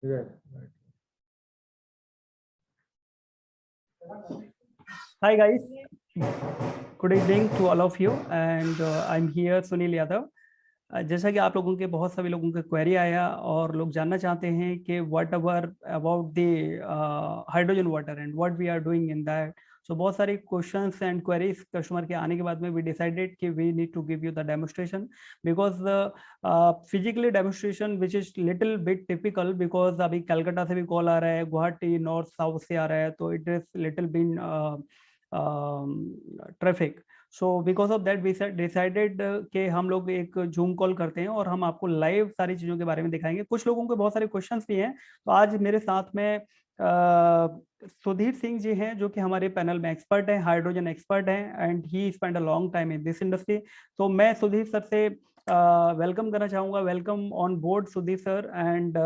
Yes. Hi guys, good evening to all of you and I'm here Sunil Yadav. जैसा कि आप लोगों के बहुत सभी लोगों के क्वेरी आया और लोग जानना चाहते हैं कि whatever about the hydrogen water and what we are doing in that. So बहुत सारे क्वेश्चंस एंड क्वेरीज कस्टमर के आने के बाद में वी डिसाइडेड कि we need to give you the demonstration because physically demonstration which is little bit typical because अभी कलकत्ता से भी कॉल आ रहा है, गुवाहाटी नॉर्थ साउथ से आ रहा है, तो it is little bit traffic. So because of that we decided कि हम लोग एक जूम कॉल करते हैं और हम आपको लाइव सारी चीज़ों के बारे में दिखाएंगे. कुछ लोगों के बहुत सारे क्वेश्चंस भी हैं, तो आज मेरे साथ में सुधीर सिंह जी हैं जो कि हमारे पैनल में एक्सपर्ट हैं, हाइड्रोजन एक्सपर्ट हैं and he spend a long time in this industry. तो मैं सुधीर सर से वेलकम करना चाहूँगा. Welcome on board Sudhir sir and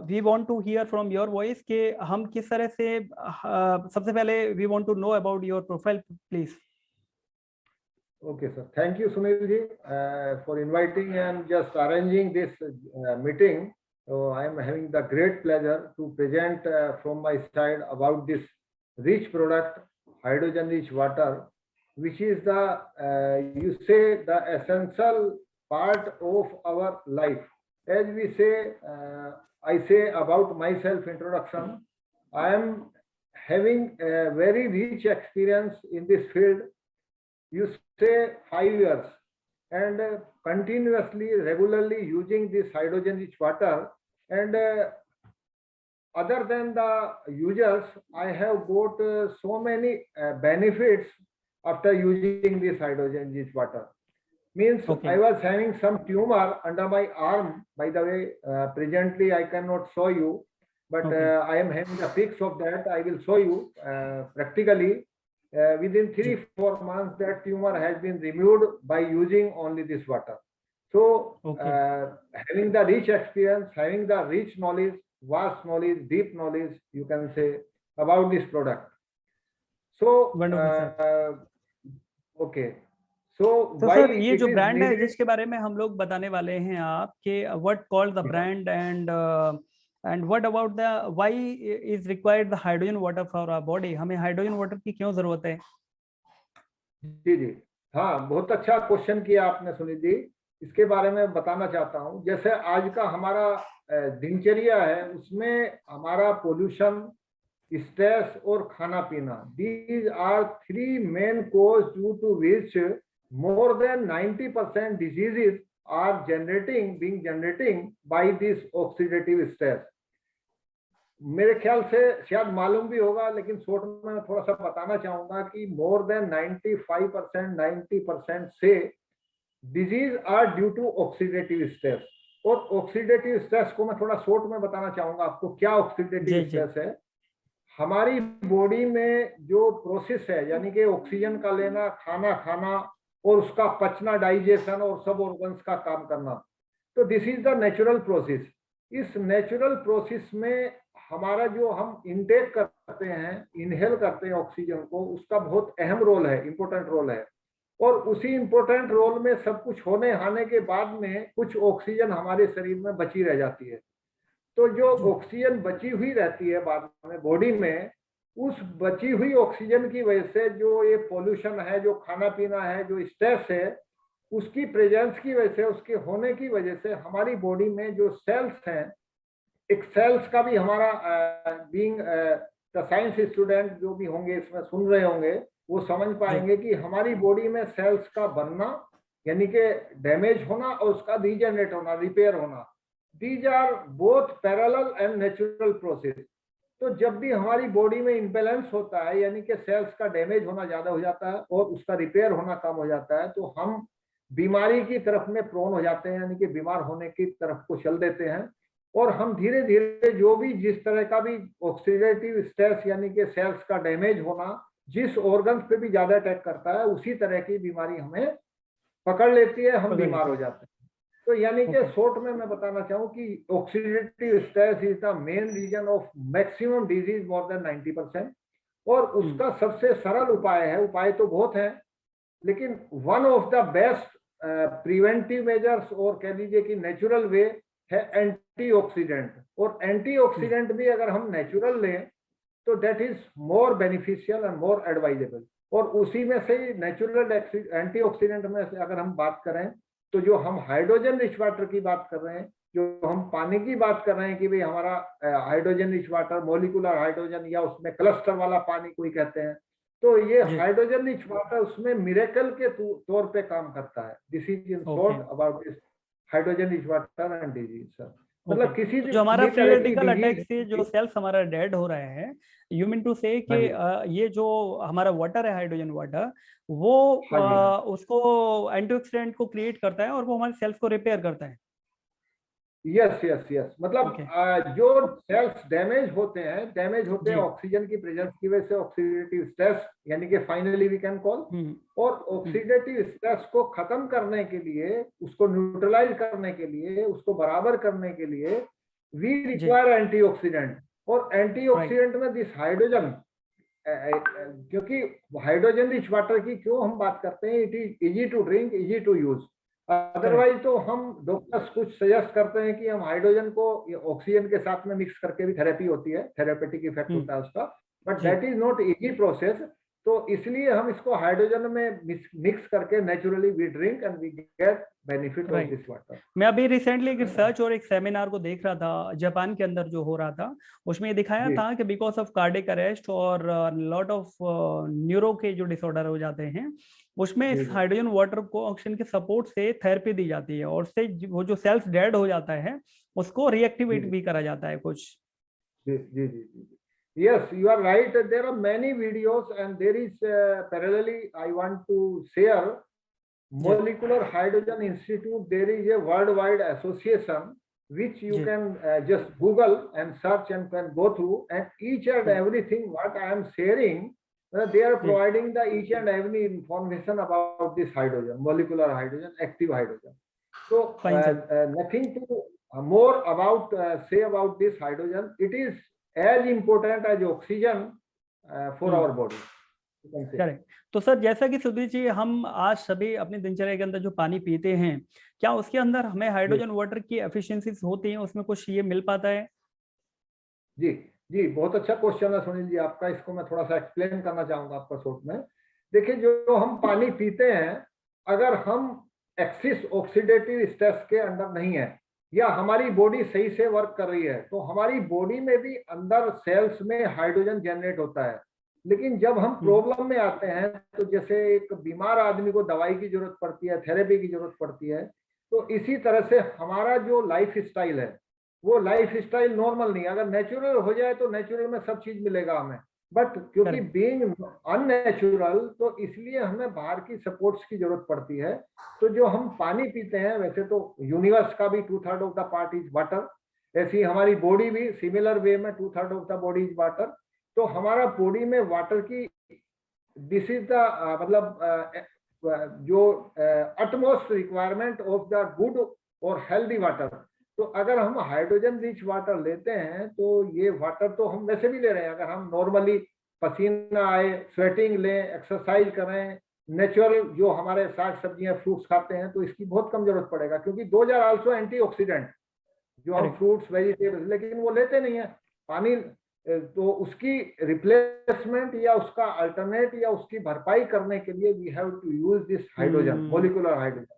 we want to hear from your voice कि हम किस तरह से सबसे पहले we want to know about your profile please. Okay, sir. Thank you, Sunil ji, for inviting and just arranging this meeting. So I am having the great pleasure to present from my side about this rich product, hydrogen-rich water, which is the you say the essential part of our life. As we say, I say about myself introduction. I am having a very rich experience in this field. You say 5 years and continuously regularly using this hydrogen rich water, and other than the users I have got so many benefits after using this hydrogen rich water. Means Okay. I was having some tumor under my arm, by the way. Presently I cannot show you, but Okay. I am having a pics of that. I will show you practically. Within 3-4 months that tumor has been removed by using only this water. So Okay. having the rich experience, having the rich knowledge, vast knowledge, deep knowledge, you can say, about this product. So Wonderful, sir. Okay, so तो why sir ये it जो is brand है needed? जिसके बारे में हम लोग बताने वाले हैं आपके, what called the brand and what about the why is required the hydrogen water for our body. हमें हाइड्रोजन वाटर की क्यों जरूरत है? जी जी, हाँ, बहुत अच्छा क्वेश्चन किया आपने सुनील जी. इसके बारे में बताना चाहता हूँ. जैसे आज का हमारा दिनचर्या है, उसमें हमारा पोल्यूशन, स्ट्रेस और खाना पीना, these are 3 main cause due to which more than 90% diseases are being generating by this oxidative stress. मेरे ख्याल से शायद मालूम भी होगा, लेकिन शॉर्ट में मैं थोड़ा सा बताना चाहूंगा कि मोर देन 95% 90% से disease are due to oxidative stress. और ऑक्सीडेटिव स्ट्रेस को मैं थोड़ा शॉर्ट में बताना चाहूंगा आपको. क्या ऑक्सीडेटिव स्ट्रेस है? हमारी बॉडी में जो प्रोसेस है, यानी कि ऑक्सीजन का लेना, खाना खाना और उसका पचना, डाइजेशन और सब ऑर्गन्स का काम करना, तो this is the natural process. इस नेचुरल प्रोसेस में हमारा जो हम इनटेक करते हैं, इनहेल करते हैं ऑक्सीजन को, उसका बहुत अहम रोल है, इंपॉर्टेंट रोल है. और उसी इंपॉर्टेंट रोल में सब कुछ होने हाने के बाद में कुछ ऑक्सीजन हमारे शरीर में बची रह जाती है. तो जो ऑक्सीजन बची हुई रहती है बाद में बॉडी में, उस बची हुई ऑक्सीजन की वजह से जो ये पोल्यूशन है, जो खाना पीना है, जो स्ट्रेस है, उसकी प्रेजेंस की वजह से, उसके होने की वजह से हमारी बॉडी में जो सेल्स हैं, एक सेल्स का भी हमारा बीइंग द साइंस स्टूडेंट जो भी होंगे इसमें सुन रहे होंगे, वो समझ पाएंगे कि हमारी बॉडी में सेल्स का बनना, यानी कि डैमेज होना, और उसका रीजनरेट होना, रिपेयर होना, these are both parallel and natural process. तो जब भी हमारी बॉडी में इम्बैलेंस होता है, यानी कि सेल्स का डैमेज होना ज्यादा हो जाता है और उसका रिपेयर होना कम हो जाता है, तो हम बीमारी की तरफ में प्रोन हो जाते हैं, यानी कि बीमार होने की तरफ को चल देते हैं. और हम धीरे धीरे जो भी जिस तरह का भी ऑक्सीडेटिव स्ट्रेस, यानी कि सेल्स का डैमेज होना, जिस ऑर्गन्स पे भी ज्यादा अटैक करता है, उसी तरह की बीमारी हमें पकड़ लेती है, हम बीमार हो जाते हैं. तो यानी कि शॉर्ट में मैं बताना चाहूँ कि oxidative stress is the main reason of maximum disease more than 90%. और उसका सबसे सरल उपाय है, उपाय तो बहुत है, लेकिन one of the best preventive measures, और कह लीजिए कि नेचुरल वे है एंटीऑक्सीडेंट, और एंटीऑक्सीडेंट भी अगर हम नेचुरल लें तो that is more beneficial and more advisable. और उसी में से नेचुरल एंटीऑक्सीडेंट में से अगर हम बात करें तो जो हम हाइड्रोजन रिच वाटर की बात कर रहे हैं, जो हम पानी की बात कर रहे हैं कि भाई हमारा hydrogen rich water, molecular hydrogen, या उसमें क्लस्टर वाला पानी कोई कहते हैं, तो ये हाइड्रोजन रिच वाटर उसमें मिरेकल के तौर पे काम करता है। This is in short about this hydrogen rich water and disease sir. मतलब किसी जो हमारा फ्री रेडिकल अटैक से जो डिजीज, सेल्स हमारा डेड हो रहे हैं, यू मीन टू से कि ये जो हमारा वाटर है, हाइड्रोजन वाटर, वो उसको एंटीऑक्सीडेंट को क्रिएट करता है और वो हमारे सेल्स को रिपेयर करता है। यस यस यस, मतलब जो सेल्स डैमेज होते हैं ऑक्सीजन की प्रेजेंस की वजह से, ऑक्सीडेटिव स्ट्रेस यानी कि फाइनली वी कैन कॉल, और ऑक्सीडेटिव स्ट्रेस को खत्म करने के लिए, उसको न्यूट्रलाइज करने के लिए, उसको बराबर करने के लिए वी रिक्वायर एंटीऑक्सीडेंट। और एंटीऑक्सीडेंट में दिस हाइड्रोजन, क्योंकि हाइड्रोजन रिच वाटर की क्यों हम बात करते हैं, it is easy to drink, easy to use. Otherwise तो हम डॉक्टर्स कुछ सजेस्ट करते हैं कि हम हाइड्रोजन को ऑक्सीजन के साथ में मिक्स करके भी थेरेपी होती है, थेरेपेटिक इफेक्ट होता है उसका, but that is not easy process. तो इसलिए हम इसको हाइड्रोजन में मिक्स करके naturally we drink and we get benefit of this water. मैं अभी रिसेंटली एक रिसर्च और एक सेमिनार को देख रहा था जापान के अंदर जो हो रहा था, उसमें ये दिखाया था कि बिकॉज ऑफ कार्डियक अरेस्ट और लॉट ऑफ न्यूरो के जो डिसऑर्डर हो जाते हैं, उसमें इस हाइड्रोजन वाटर को ऑक्सीजन के सपोर्ट से थेरेपी दी जाती है, और उससे वो जो सेल्स डेड हो जाता है उसको रिएक्टिवेट भी करा जाता है कुछ। जी जी जी जी, yes, you are right, there are many videos and there is parallelly I want to share Molecular Hydrogen Institute. There is a worldwide association which you can just Google and search and can go through, and each and everything what I am sharing, they are providing the each and every information about this hydrogen, molecular hydrogen, active hydrogen. So nothing to more about say about this hydrogen. It is as important as oxygen for our body. Correct. तो sir जैसा कि सुधीर जी, हम आज सभी अपनी दिनचर्या के अंदर जो पानी पीते हैं, क्या उसके अंदर हमें हाइड्रोजन वाटर की एफिशिएंसीज होती हैं, उसमें कुछ ये मिल पाता है? जी जी, बहुत अच्छा क्वेश्चन है सुनील जी आपका, इसको मैं थोड़ा सा एक्सप्लेन करना चाहूंगा आपका शॉर्ट में। देखिए, जो हम पानी पीते हैं, अगर हम एक्सिस ऑक्सीडेटिव स्ट्रेस के अंदर नहीं है, या हमारी बॉडी सही से वर्क कर रही है, तो हमारी बॉडी में भी अंदर सेल्स में हाइड्रोजन जनरेट होता है। लेकिन जब हम प्रॉब्लम में आते हैं, तो जैसे एक बीमार आदमी को दवाई की जरूरत पड़ती है, थेरेपी की जरूरत पड़ती है, तो इसी तरह से हमारा जो लाइफ स्टाइल है, वो लाइफ स्टाइल नॉर्मल नहीं है। अगर नेचुरल हो जाए तो नेचुरल में सब चीज मिलेगा हमें, बट क्योंकि बीइंग अननेचुरल, तो इसलिए हमें बाहर की सपोर्ट्स की जरूरत पड़ती है। तो जो हम पानी पीते हैं, वैसे तो यूनिवर्स का भी 2/3 of the part is water, ऐसी हमारी बॉडी भी सिमिलर वे में 2/3 of the body is water. तो हमारा बॉडी में वाटर की दिस इज द मतलब जो utmost requirement of the good और हेल्दी वाटर। तो अगर हम हाइड्रोजन रिच वाटर लेते हैं, तो ये वाटर तो हम वैसे भी ले रहे हैं, अगर हम नॉर्मली पसीना आए, स्वेटिंग लें, एक्सरसाइज करें, नेचुरल जो हमारे साग सब्जियां फ्रूट्स खाते हैं, तो इसकी बहुत कम जरूरत पड़ेगा, क्योंकि दोज आर आल्सो एंटीऑक्सीडेंट, जो हम फ्रूट्स वेजिटेबल्स, लेकिन वो लेते नहीं है पानी। तो उसकी रिप्लेसमेंट या उसका अल्टरनेट या उसकी भरपाई करने के लिए we have to use this hydrogen, molecular hydrogen,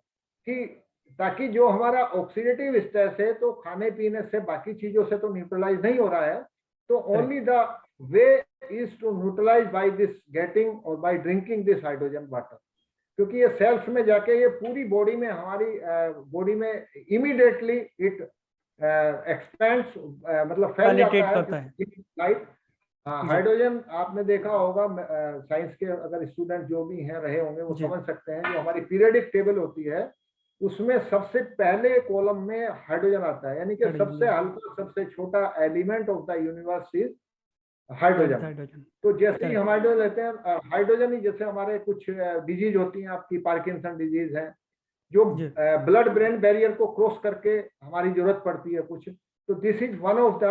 कि ताकि जो हमारा ऑक्सीडेटिव स्ट्रेस है, तो खाने पीने से बाकी चीजों से तो न्यूट्रलाइज नहीं हो रहा है, तो only the way is to neutralise by this getting और by drinking this hydrogen water. क्योंकि ये सेल्स में जाके ये पूरी बॉडी में, हमारी बॉडी में इमीडिएटली इट एक्सपेंड्स, मतलब फैल जाता है लाइट। हाइड्रोजन आपने देखा होगा, साइंस के अगर स्टूडेंट जो भी हैं रहे होंगे वो समझ सकते हैं, जो हमारी पीरियडिक टेबल होती है उसमें सबसे पहले कॉलम में हाइड्रोजन आता है, यानी कि सबसे हल्का, सबसे छोटा element of the universe is hydrogen. तो जैसे ही हम हाइड्रोजन लेते हैं, हाइड्रोजन ही, जैसे हमारे कुछ डिजीज होती हैं, आपकी पार्किंसन डिजीज है, जो ब्लड ब्रेन बैरियर को क्रॉस करके हमारी जरूरत पड़ती है कुछ, तो this is one of the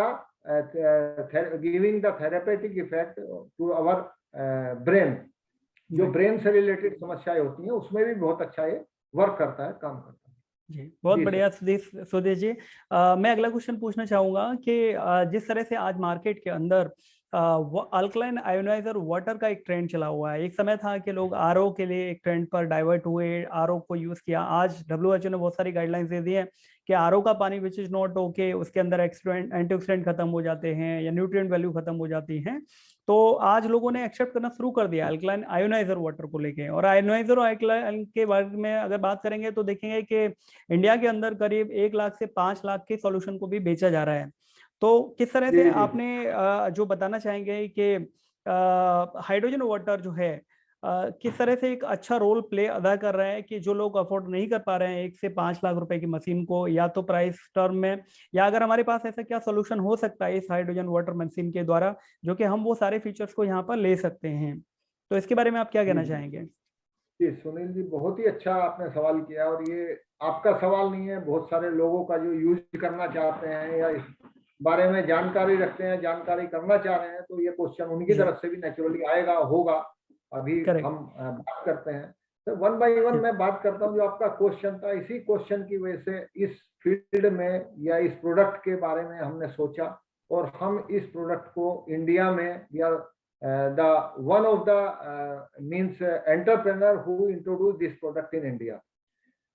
giving the therapeutic effect to our brain. जो ब्रेन से रिलेटेड समस्याएं होती हैं, उसमें भी बहुत अच्छा ये वर्क करता है, काम करता है। जी बहुत जी सर। बढ़िया सुदेश जी। मैं अगला क्वेश्चन पूछना चाहूंगा कि जिस तरह से आज मार्केट के अंदर अल्कलाइन आयोनाइजर वाटर का एक ट्रेंड चला हुआ है। एक समय था कि लोग आरओ के लिए एक ट्रेंड पर डाइवर्ट हुए, आरओ को यूज किया। आज डब्ल्यूएचओ ने बहुत सारी गाइडलाइंस दे दी है कि आरओ का पानी विच इज नॉट ओके, उसके अंदर एंटीऑक्सीडेंट खत्म हो जाते हैं या न्यूट्रिएंट वैल्यू खत्म हो जाती है। तो आज लोगों ने एक्सेप्ट करना शुरू कर दिया अल्कलाइन आयोनाइजर वाटर को लेके। और आयोनाइजर और अल्कलाइन के बारे में अगर बात करेंगे तो देखेंगे कि इंडिया के अंदर करीब 1 लाख से 5 लाख के सॉल्यूशन को भी बेचा जा रहा है। तो किस तरह जी से जी आपने जो बताना चाहेंगे कि हाइड्रोजन वाटर जो है किस तरह से एक अच्छा रोल प्ले अदा कर रहा है कि जो लोग अफोर्ड नहीं कर पा रहे हैं 1 से 5 लाख रुपए की मशीन को, या तो प्राइस टर्म में, या अगर हमारे पास ऐसा क्या सोल्यूशन हो सकता है इस हाइड्रोजन वाटर मशीन के द्वारा जो कि हम वो सारे फीचर्स को यहाँ पर ले सकते हैं। तो इसके बारे में आप क्या जी कहना जी चाहेंगे? जी सुनील जी, बहुत ही अच्छा आपने सवाल किया। और ये आपका सवाल नहीं है, बहुत सारे लोगों का जो यूज करना चाहते हैं या इस बारे में जानकारी रखते हैं, जानकारी करना चाह रहे हैं, तो ये क्वेश्चन उनकी जी तरफ से भी नेचुरली आएगा, होगा। अभी करेक्ट। हम बात करते हैं तो वन बाय वन मैं बात करता हूँ। जो आपका क्वेश्चन था, इसी क्वेश्चन की वजह से इस फील्ड में या इस प्रोडक्ट के बारे में हमने सोचा, और हम इस प्रोडक्ट को इंडिया में या the one of the means entrepreneur who introduced this product in India।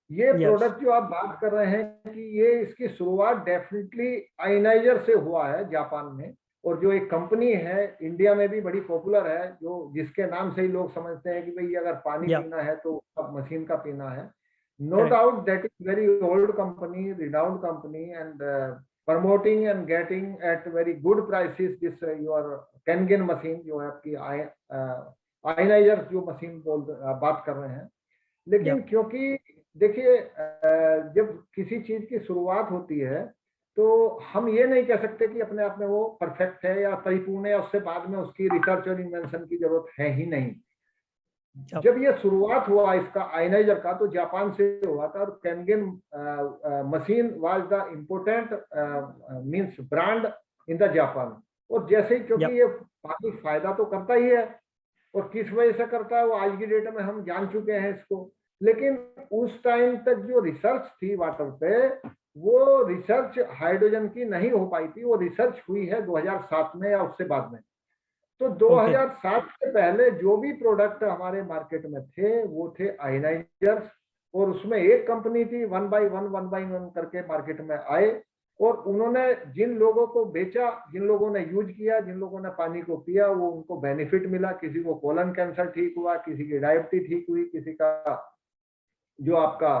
ये यस। प्रोडक्ट जो आप बात कर रहे हैं कि ये इसकी शुरुआत डेफिनेटली आयनाइजर से हुआ है जापान में। और जो एक कंपनी है इंडिया में भी बड़ी पॉपुलर है, जो जिसके नाम से ही लोग समझते हैं कि भाई अगर पानी या पीना है तो अब मशीन का पीना है। No correct. Doubt that is very old company, renowned company, and promoting and getting at very good prices this your Kangen machine जो है आपकी आयनाइजर जो मशीन बात कर रहे हैं। या लेकिन क्योंकि देखिए जब किसी चीज की शुरुआत होती है तो हम ये नहीं कह सकते कि अपने आप में वो परफेक्ट है या परिपूर्ण है, या उससे बाद में उसकी रिसर्च और इन्वेंशन की जरूरत है ही नहीं। जब ये शुरुआत हुआ इसका आयनाइजर का तो जापान से हुआ था, और Kangen machine was the important means brand in the Japan. और जैसे ही, या क्योंकि ये पानी फायदा तो करता ही है, और किस वजह से करता है वो आज की डेट में हम जान चुके हैं इसको। लेकिन उस टाइम तक जो रिसर्च थी वाटर पे, वो रिसर्च हाइड्रोजन की नहीं हो पाई थी। वो रिसर्च हुई है 2007 में या उससे बाद में। तो ओके। 2007 से पहले जो भी प्रोडक्ट हमारे मार्केट में थे वो थे आयनाइजर्स। और उसमें एक कंपनी थी, वन बाय वन करके मार्केट में आए, और उन्होंने जिन लोगों को बेचा, जिन लोगों ने यूज किया, जिन लोगों ने पानी को पिया, वो उनको बेनिफिट मिला। किसी को कोलन कैंसर ठीक हुआ, किसी की डायबिटीज ठीक हुई, किसी का जो आपका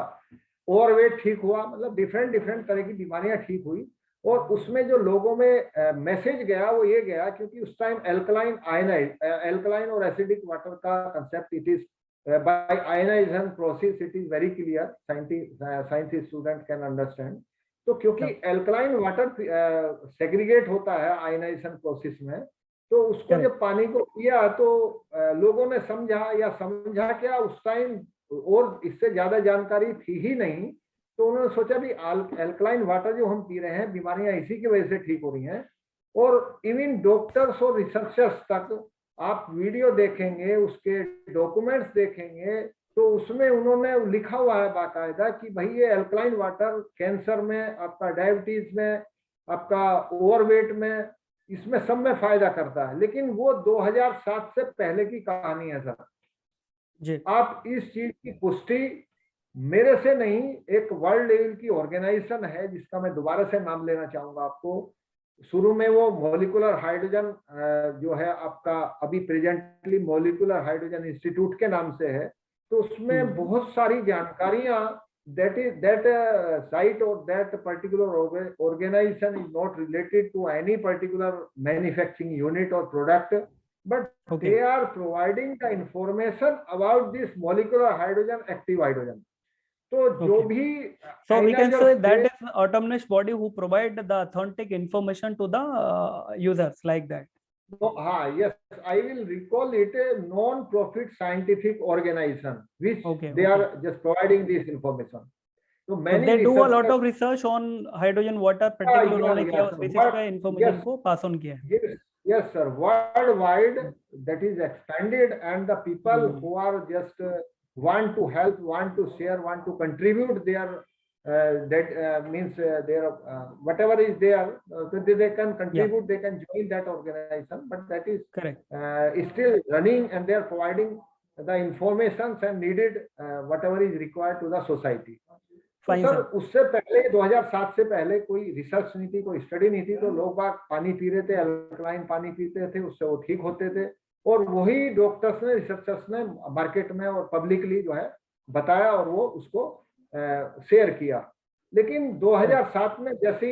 ओवरवेट ठीक हुआ, मतलब डिफरेंट डिफरेंट तरह की बीमारियां ठीक हुई। और उसमें जो लोगों में मैसेज गया वो ये गया, क्योंकि उस टाइम एल्कलाइन और एसिडिक वाटर का concept, it is by ionization process, it is very clear, science student can understand. तो क्योंकि एल्कलाइन वाटर सेग्रीगेट होता है आयनाइजेशन प्रोसेस में, तो उसको करेक्ट। जब पानी को पिया तो लोगों ने समझा क्या उस टाइम, और इससे ज्यादा जानकारी थी ही नहीं। तो उन्होंने सोचा भी एल्कलाइन वाटर जो हम पी रहे हैं, बीमारियां इसी की वजह से ठीक हो रही हैं। और इवन डॉक्टर्स और रिसर्चर्स तक आप वीडियो देखेंगे, उसके डॉक्यूमेंट्स देखेंगे, तो उसमें उन्होंने लिखा हुआ है बाकायदा कि भाई ये एल्कलाइन वाटर कैंसर में, आपका डायबिटीज में, आपका ओवरवेट में, इसमें सब में फायदा करता है। लेकिन वो 2007 से पहले की कहानी है सर। जी। आप इस चीज की पुष्टि मेरे से नहीं, एक वर्ल्ड लेवल की ऑर्गेनाइजेशन है जिसका मैं दोबारा से नाम लेना चाहूंगा आपको। शुरू में वो मॉलिक्यूलर हाइड्रोजन जो है आपका, अभी प्रेजेंटली मॉलिक्यूलर हाइड्रोजन इंस्टीट्यूट के नाम से है। तो उसमें बहुत सारी जानकारियां, that site or that particular organization is not related to any particular manufacturing unit or product, but okay. they are providing the information about this molecular hydrogen, active hydrogen। तो जो ओके। भी So we can say आयनाइजर्स थे, that is autonomous body who provide the authentic information to the users like that. तो हाँ, yes, I will recall it a non profit scientific organization which Okay. They are Okay. Just providing this information. तो So many they do a lot researchers, of research on hydrogen water, particularly उन्होंने किया उस basis पे information yes को pass on किया है। yes yes sir, worldwide that is expanded, and the people who are just want to help, want to share, want to contribute their that means their whatever is there, they can contribute, they can join that organization, but that is correct, still running, and they are providing the information and needed whatever is required to the society. तो sir उससे पहले 2007 से पहले कोई research नहीं थी, कोई study नहीं थी, तो लोग बाग पानी पी रहे थे, अल्कलाइन पानी पीते थे, उससे वो ठीक होते थे, और वही डॉक्टर्स ने, रिसर्चर्स ने मार्केट में और पब्लिकली जो है बताया और वो उसको शेयर किया। लेकिन 2007 में जैसे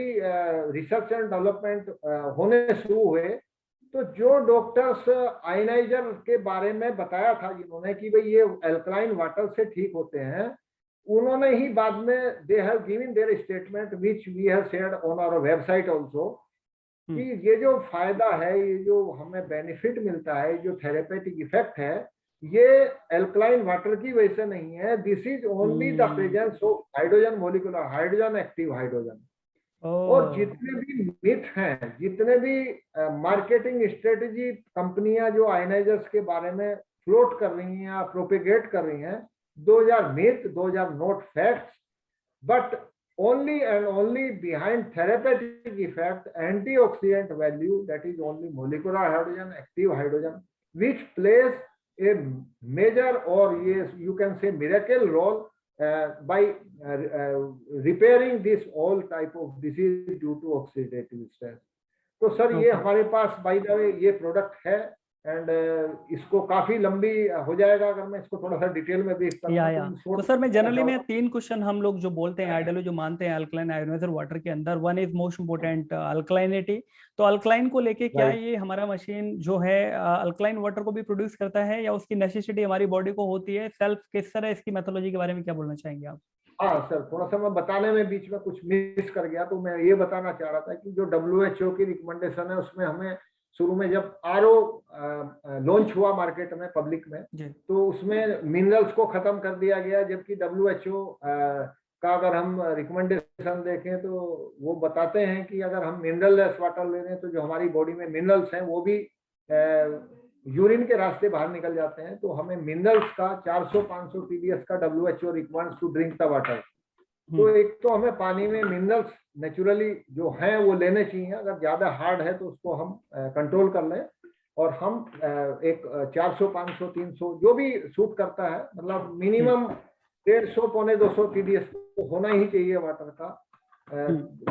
रिसर्च एंड डेवलपमेंट होने शुरू हुए, तो जो डॉक्टर्स आयनाइजर के बारे में बताया था जिन्होंने कि भाई ये अल्कलाइन वाटर से ठीक होते हैं, उन्होंने ही बाद में they have given their statement which we have shared on our website also, कि ये जो फायदा है, ये जो हमें बेनिफिट मिलता है, जो थेरेपेटिक इफेक्ट है, ये अल्कलाइन वाटर की वजह से नहीं है, this is only the presence of hydrogen molecular, hydrogen active hydrogen. और जितने भी मिथ हैं, जितने भी मार्केटिंग स्ट्रेटेजी कंपनियां जो आयनाइजर्स के बारे में फ्लोट कर रही हैं या प्रोपेगेट कर रही हैं, those are myth, those are not facts, but only and only behind therapeutic effect, antioxidant value, that is only molecular hydrogen, active hydrogen, which plays a major, or yes, you can say miracle role by repairing this all type of disease due to oxidative stress. तो sir ये हमारे पास by the way ये product है, and इसको काफी लंबी हो जाएगा अगर मैं इसको थोड़ा सा डिटेल में देख तो सर मैं जनरली में 3 क्वेश्चन हम लोग जो बोलते हैं आइडियली जो मानते हैं अल्कलाइन आयोनाइजर वाटर के अंदर, वन इज मोस्ट इंपोर्टेंट अल्कलाइनिटी। तो अल्कलाइन को लेके क्या ये हमारा मशीन जो है अल्कलाइन वाटर को भी प्रोड्यूस करता है, या उसकी नेसेसिटी हमारी बॉडी को होती है सेल्फ? किस तरह इसकी मेथोलॉजी के बारे में क्या बोलना चाहेंगे आप? हाँ सर, थोड़ा सा मैं बताने में बीच में कुछ मिस कर गया, तो मैं ये बताना चाह रहा था कि जो WHO की रिकमेंडेशन है उसमें हमें शुरू में जब RO लॉन्च हुआ मार्केट में पब्लिक में, तो उसमें मिनरल्स को खत्म कर दिया गया, जबकि WHO का अगर हम रिकमेंडेशन देखें तो वो बताते हैं कि अगर हम मिनरल लेस वाटर ले रहे हैं तो जो हमारी बॉडी में मिनरल्स हैं वो भी यूरिन के रास्ते बाहर निकल जाते हैं, तो हमें मिनरल्स का 400-500 TDS का WHO recommends to drink the water. तो एक तो हमें पानी में मिनरल्स नेचुरली जो हैं वो लेने चाहिए, अगर ज्यादा हार्ड है तो उसको हम कंट्रोल कर लें, और हम एक 400, 500, 300 जो भी सूट करता है, मतलब मिनिमम 150, पौने 200 TDS तो होना ही चाहिए वाटर का,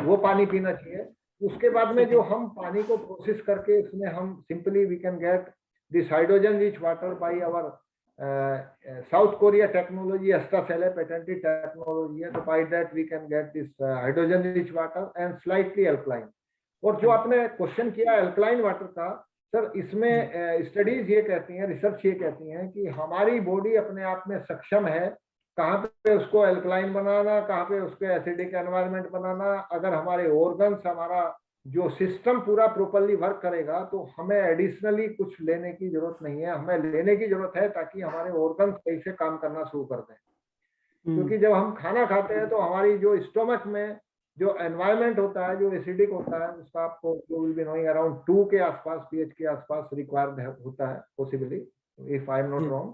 वो पानी पीना चाहिए। उसके बाद में जो हम पानी को प्रोसेस करके इसमें हम simply we can get this hydrogen rich water by our South Korea technology, Astracell patented technology है, तो by that we can get this hydrogen rich water and slightly alkaline। और जो आपने क्वेश्चन किया अल्कलाइन वाटर का, sir इसमें studies ये कहती हैं, रिसर्च ये कहती हैं कि हमारी बॉडी अपने आप में सक्षम है कहाँ पे उसको अल्कलाइन बनाना, कहाँ पे उसको एसिडिक एनवायरनमेंट बनाना। अगर हमारे ऑर्गन्स, हमारा जो सिस्टम पूरा प्रॉपर्ली वर्क करेगा तो हमें एडिशनली कुछ लेने की जरूरत नहीं है, हमें लेने की जरूरत है ताकि हमारे ऑर्गन सही से काम करना शुरू कर दें। क्योंकि जब हम खाना खाते हैं तो हमारी जो स्टोमक में जो एनवायरनमेंट होता है, जो एसिडिक होता है, उसका आपको विल बी नोइंग अराउंड 2 के आसपास, pH के आसपास रिक्वायर्ड होता है possibly, if I am not wrong.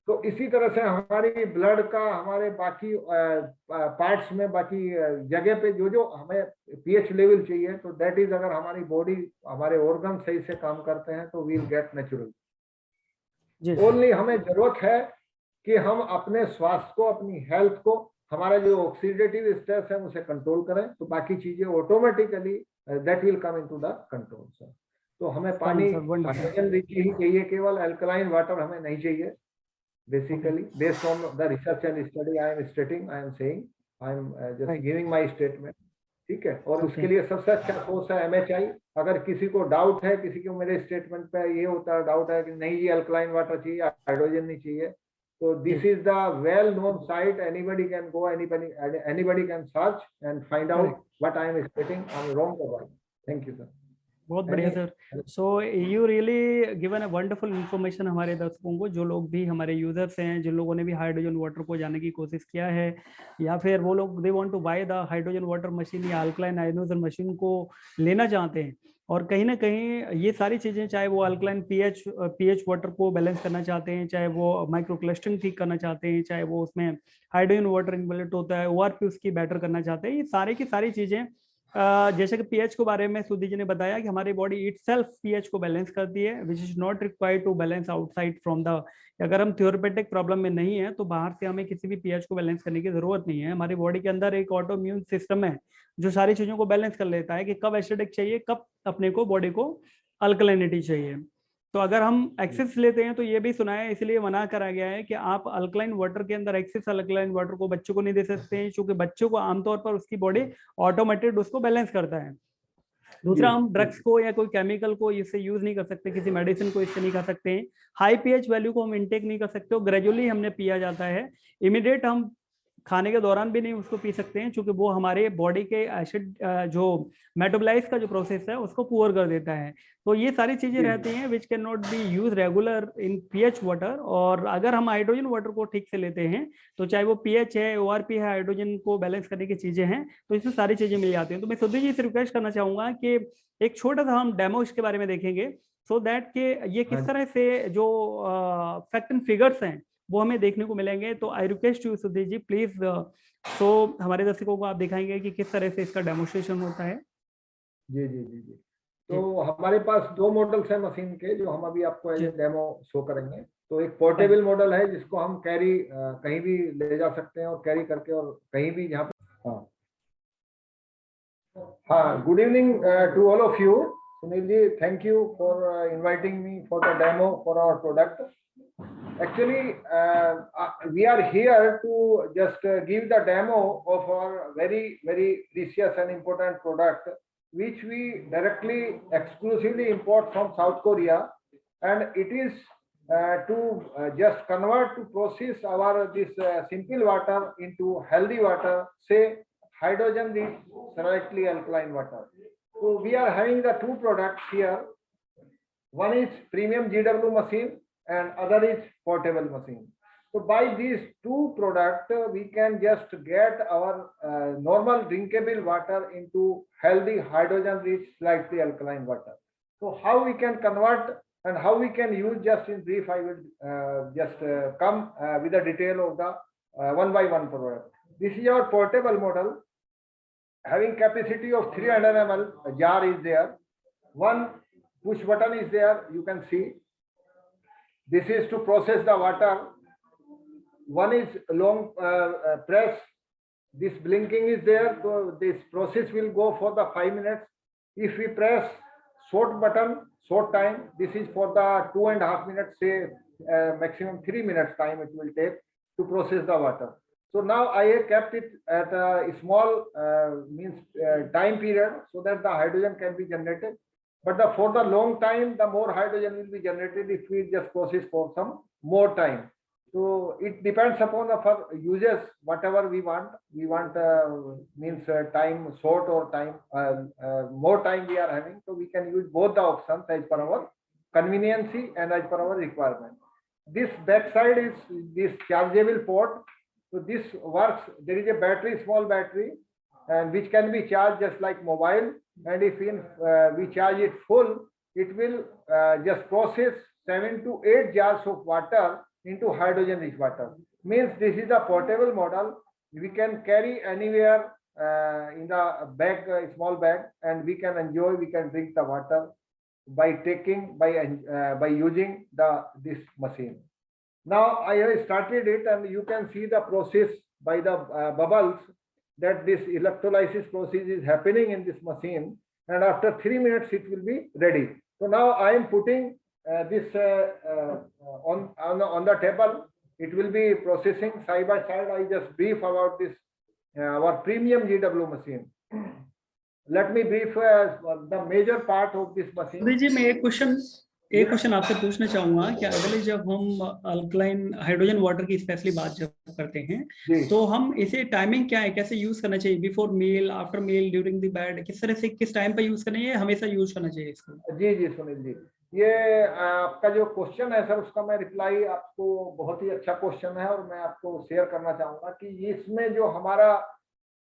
तो इसी तरह से हमारी ब्लड का, हमारे बाकी पार्ट्स में, बाकी जगह पे जो जो हमें pH लेवल चाहिए, तो दैट इज अगर हमारी बॉडी, हमारे ऑर्गन सही से काम करते हैं तो वील गेट नेचुरल। ओनली हमें जरूरत है कि हम अपने स्वास्थ्य को, अपनी हेल्थ को, हमारा जो ऑक्सीडेटिव स्ट्रेस है उसे कंट्रोल करें, तो बाकी चीजें automatically that will come into the control sir. तो हमें पानी हाइड्रोजन रिच ही चाहिए, केवल अल्कलाइन वाटर हमें नहीं चाहिए। Basically, based on the research and study I am stating, I am saying, I am just giving my statement, ठीक है। और उसके लिए सबसे अच्छा सोर्स है MHI। अगर किसी को डाउट है, किसी को मेरे स्टेटमेंट पे ये होता है डाउट है कि नहीं ये अल्कलाइन वाटर चाहिए, हाइड्रोजन नहीं चाहिए, तो this is the well known site, anybody can go, anybody can search and find out what I am स्टेटिंग, I am wrong about. Thank you sir. बहुत बढ़िया sir. So you really given a wonderful information हमारे दर्शकों को, जो लोग भी हमारे users हैं, जिन लोगों ने भी हाइड्रोजन वाटर को जाने की कोशिश किया है, या फिर वो लोग they want to buy the hydrogen water machine या अल्कलाइन आयोनाइजर मशीन को लेना चाहते हैं, और कहीं ना कहीं ये सारी चीजें, चाहे वो अल्कलाइन पीएच वाटर को बैलेंस करना चाहते हैं, चाहे वो माइक्रो क्लस्टरिंग ठीक करना चाहते हैं, चाहे वो उसमें हाइड्रोजन वाटर इनवेलेट होता है ओआरपी उसकी बेटर करना चाहते हैं, ये सारी की सारी चीजें जैसे कि पीएच के बारे में सुधी जी ने बताया कि हमारी बॉडी इटसेल्फ पीएच को बैलेंस करती है, which is not required to balance outside from the, अगर हम थ्योरेटिक प्रॉब्लम में नहीं है तो बाहर से हमें किसी भी पीएच को बैलेंस करने की जरूरत नहीं है। हमारी बॉडी के अंदर एक ऑटो इम्यून सिस्टम है जो सारी चीजों को बैलेंस कर लेता है कि कब एसिडिक चाहिए, कब अपने को बॉडी को अल्कलाइनिटी चाहिए। तो अगर हम एक्सेस लेते हैं तो ये भी सुना है, इसलिए मना करा गया है कि आप अल्कलाइन वाटर के अंदर एक्सेस अल्कलाइन वाटर को बच्चों को नहीं दे सकते हैं, क्योंकि बच्चों को आमतौर पर उसकी बॉडी ऑटोमेटेड उसको बैलेंस करता है। दूसरा, हम ड्रग्स को या कोई केमिकल को इससे यूज नहीं कर सकते, किसी मेडिसिन को इससे नहीं खा सकते हैं, हाई पीएच वैल्यू को हम इनटेक नहीं कर सकते, ग्रेजुअली हमने पिया जाता है, इमीडिएट हम खाने के दौरान भी नहीं उसको पी सकते हैं, क्योंकि वो हमारे बॉडी के एसिड जो मेटाबोलाइज का जो प्रोसेस है उसको पुअर कर देता है। तो ये सारी चीजें रहती हैं which can not be use regular in pH water. और अगर हम हाइड्रोजन वाटर को ठीक से लेते हैं तो चाहे वो पीएच है, ओआरपी है, हाइड्रोजन को बैलेंस करने की चीजें हैं, तो इसमें सारी चीजें मिल जाती हैं। तो मैं सुधी जी से रिक्वेस्ट करना चाहूंगा कि एक छोटा सा हम डेमो इसके बारे में देखेंगे, सो दैट कि ये किस तरह से जो फैक्ट एंड फिगर्स हैं वो हमें देखने को मिलेंगे। तो आई रिक्वेस्ट यू सुधी जी प्लीज, तो हमारे दर्शकों को आप दिखाएंगे कि किस तरह से इसका डेमोन्स्ट्रेशन होता है। जी जी जी जी। तो हमारे पास 2 मॉडल्स हैं मशीन के जो हम अभी आपको एज ए डेमो शो करेंगे। तो एक पोर्टेबल मॉडल है जिसको हम कैरी कहीं भी ले जा सकते हैं और कैरी करके और कहीं भी जहाँ पे। हाँ, good evening to all of you. Sunil ji, thank you for inviting me for the demo for our product. Actually, we are here to just give the demo of our very precious and important product, which we directly exclusively import from South Korea, and it is to just convert to process our this simple water into healthy water, say hydrogen rich slightly alkaline water. So we are having the 2 products here. One is premium GW machine and other is portable machine. So by these 2 products, we can just get our normal drinkable water into healthy hydrogen rich slightly alkaline water. So how we can convert and how we can use, just in brief I will just come with the detail of the one by one product. This is our portable model having capacity of 300 ml. A jar is there, one push button is there, you can see. This is to process the water. One is long press. This blinking is there, so this process will go for the 5 minutes. If we press short button, short time, this is for the 2.5 minutes, say maximum 3 minutes time it will take to process the water. So now I have kept it at a small time period so that the hydrogen can be generated. But for the long time, the more hydrogen will be generated if we just process for some more time. So it depends upon our users, whatever we want. We want time short or time more time we are having. So we can use both the options as per our convenience and as per our requirement. This back side is this chargeable port. So this works. There is a battery, small battery, and which can be charged just like mobile. And if we charge it full, it will just process 7 to 8 jars of water into hydrogen rich water. Means this is a portable model. We can carry anywhere in the bag, small bag, and we can enjoy, we can drink the water by using this machine. Now I have started it, and you can see the process by the bubbles, that this electrolysis process is happening in this machine, and after 3 minutes it will be ready. So now I am putting this on the table. It will be processing side by side. I just brief about this our premium GW machine. Let me brief the major part of this machine. जी, मैं एक question एक question आपसे पूछना चाहूंगा कि अगले जब हम अल्कलाइन हाइड्रोजन वाटर की स्पेशली बात जब करते हैं जी तो हम इसे टाइमिंग क्या है, कैसे यूज करना चाहिए, before meal, after meal, during the bed, किस तरह से किस टाइम पे यूज करना है, हमेशा यूज करना चाहिए इसको? जी जी सुनील जी, ये आपका जो क्वेश्चन है सर, उसका मैं रिप्लाई आपको, बहुत ही अच्छा क्वेश्चन है और मैं आपको शेयर करना चाहूंगा कि इसमें जो हमारा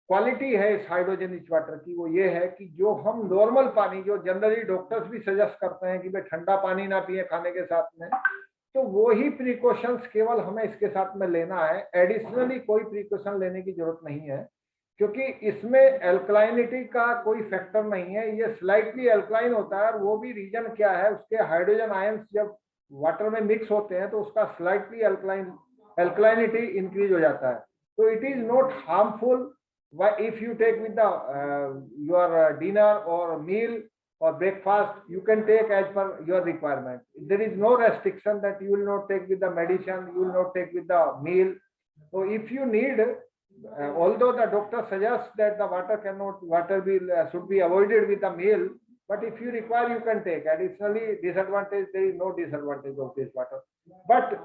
क्वालिटी है इस हाइड्रोजन रिच वाटर की, वो ये है कि जो हम नॉर्मल पानी, जो जनरली डॉक्टर्स भी सजेस्ट करते हैं कि भाई ठंडा पानी ना पिए खाने के साथ में, तो वो ही प्रिकॉशंस केवल हमें इसके साथ में लेना है, एडिशनली कोई प्रिकॉशन लेने की जरूरत नहीं है, क्योंकि इसमें एल्कलाइनिटी का कोई फैक्टर नहीं है, ये स्लाइटली एल्कलाइन होता है। और वो भी रीजन क्या है, उसके हाइड्रोजन आयंस जब वाटर में मिक्स होते हैं तो उसका स्लाइटली एल्कलाइनिटी इंक्रीज हो जाता है। तो it is not harmful if you take with the your dinner or meal or breakfast, you can take as per your requirement. There is no restriction that you will not take with the medicine, you will not take with the meal. So if you need, although the doctor suggests that the water should be avoided with the meal, but if you require, you can take. Additionally, disadvantage, there is no disadvantage of this water. But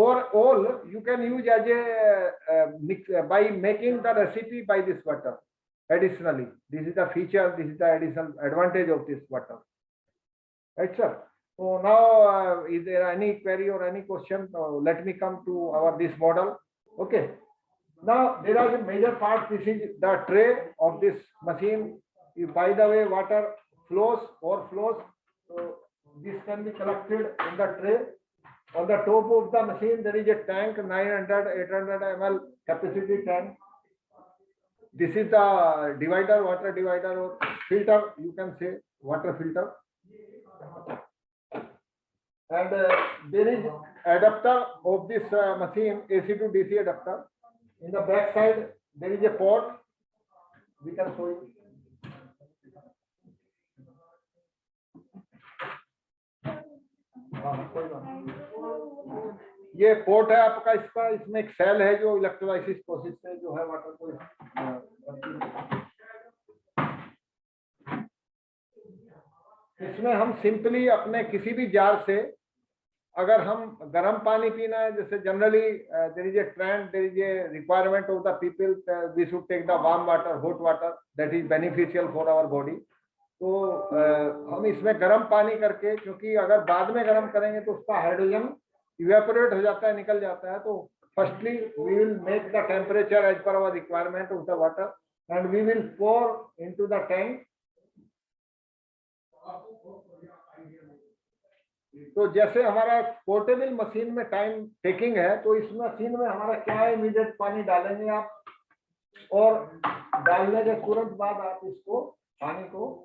overall, you can use as a mix by making the recipe by this water. Additionally, this is the feature, this is the additional advantage of this water. Right, sir? So now, is there any query or any question? Let me come to our this model. Okay. Now there are the major parts. This is the tray of this machine. If by the way water flows, so this can be collected in the tray. On the top of the machine, there is a tank, 900, 800 ml capacity tank. This is the divider, water divider or filter, you can say water filter. And there is adapter of this machine, AC to DC adapter. In the back side, there is a port. We can show you. ये port है आपका, इसका इसमें एक cell है जो electrolysis process से जो है वाटर को इसमें हम सिंपली अपने किसी भी जार से, अगर हम गर्म पानी पीना है, जैसे generally there is a trend, there is a requirement of the people, we should take the warm water, hot water, that is beneficial for our body. तो हम इसमें गर्म पानी करके, क्योंकि अगर बाद में गर्म करेंगे तो उसका हाइड्रोजन इवेपोरेट हो जाता है, निकल जाता है। तो firstly we will make the temperature as per our requirement of the water and we will pour into the tank. तो जैसे हमारा पोर्टेबल मशीन में टाइम टेकिंग है, तो इस मशीन में हमारा क्या है, इमीडिएट पानी डालेंगे आप, और डालने के तुरंत बाद आप इसको पानी को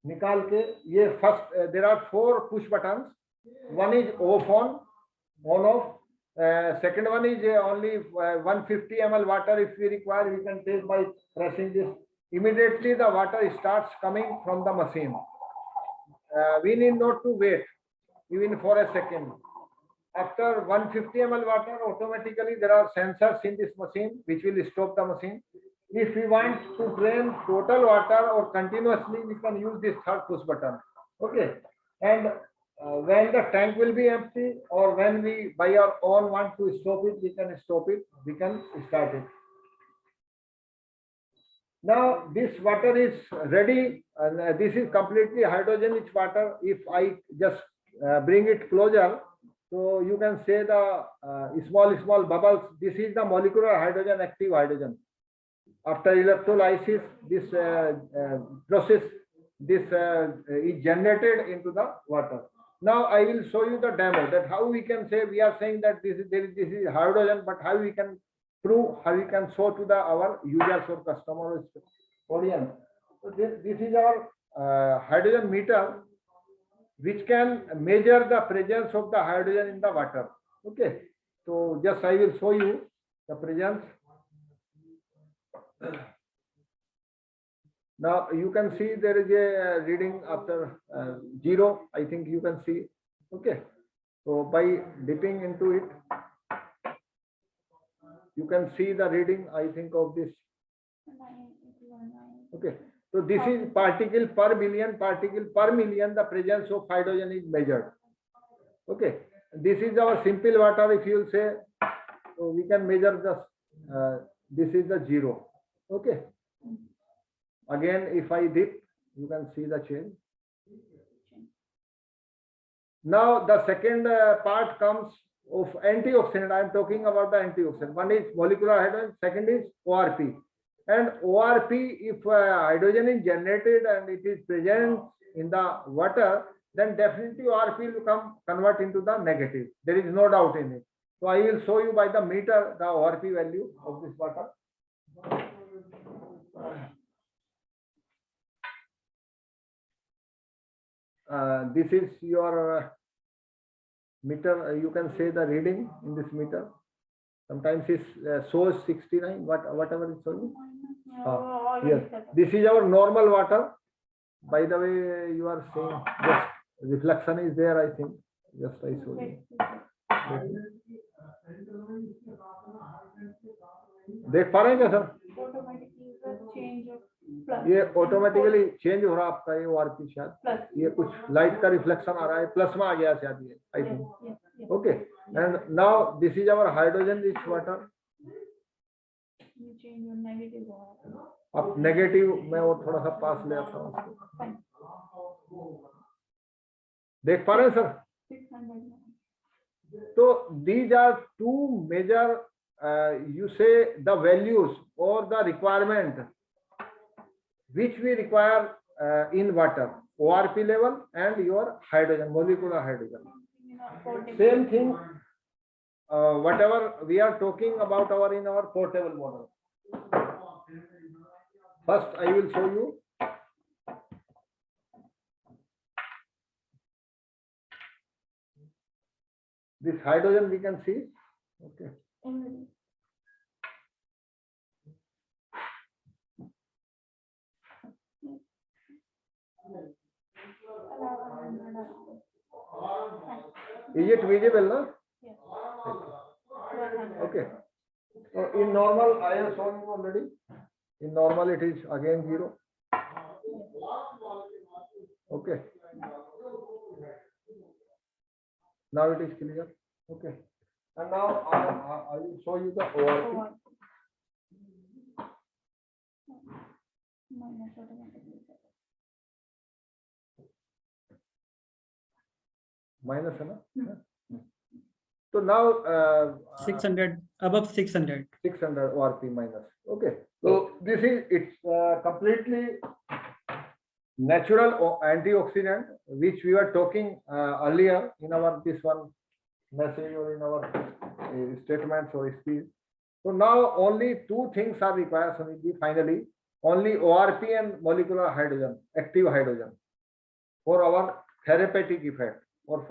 निकाल के, ये first there are 4 push button, one is off on off, second one is only 150 ml water. If we require, we can take by pressing this. Immediately the water starts coming from the machine. We need not to wait even for a second. After 150 ml water, automatically there are sensors in this machine which will stop the machine. If we want to drain total water or continuously, we can use this third push button. Okay, and when the tank will be empty, or when we by our own want to stop it, we can stop it, we can start it. Now this water is ready, and this is completely hydrogen rich water. If I just bring it closer, so you can say the small bubbles, this is the molecular hydrogen, active hydrogen. After electrolysis, this process, this is generated into the water. Now I will show you the demo, that how we can say, we are saying that this is hydrogen, but how we can prove, how we can show to the our users or customers audience. So this is our hydrogen meter, which can measure the presence of the hydrogen in the water. Okay, so just I will show you the presence. Now you can see there is a reading after 0, I think you can see. Okay, so by dipping into it, you can see the reading, I think, of this. Okay, So this is particle per billion, particle per million, the presence of hydrogen is measured. Okay, this is our simple water. If you will say, so we can measure the this is the 0. Okay, again if I dip, you can see the change. Now the second part comes of antioxidant. I am talking about the antioxidant. One is molecular hydrogen, second is ORP. And ORP, if hydrogen is generated and it is present in the water, then definitely ORP will convert into the negative. There is no doubt in it. So I will show you by the meter the ORP value of this water. This is your meter. You can say the reading in this meter. Sometimes it shows 69, whatever it's showing. Yes, this is our normal water. By the way, you are saying just reflection is there, I think. Just I show you. देख पा रहे हैं क्या sir? ये automatically change हो रहा है आपका ये ORP शायद ये कुछ लाइट का रिफ्लेक्शन आ रहा है प्लस में आ गया शायद ये I think okay and now this is our hydrogen rich water अब नेगेटिव मैं और थोड़ा सा पास ले आता हूँ देख पा रहे हैं सर तो these are two major you say the values or the requirement which we require in water, ORP level and your hydrogen, molecular hydrogen. Same thing, whatever we are talking about in our portable model. First, I will show you. This hydrogen we can see. Okay. Is it visible now? Yes. Okay. So in normal, I have shown you already. In normal, it is again 0. Okay. Now it is clear. Okay. And now I will show you the ORP. Minus है ना? So now 600 above 600 ORP minus. Okay. So this is it's completely natural antioxidant which we were talking earlier in our this one message or in our statements or speech. So now only two things are required. Finally, only ORP and molecular hydrogen, active hydrogen, for our therapeutic effect or for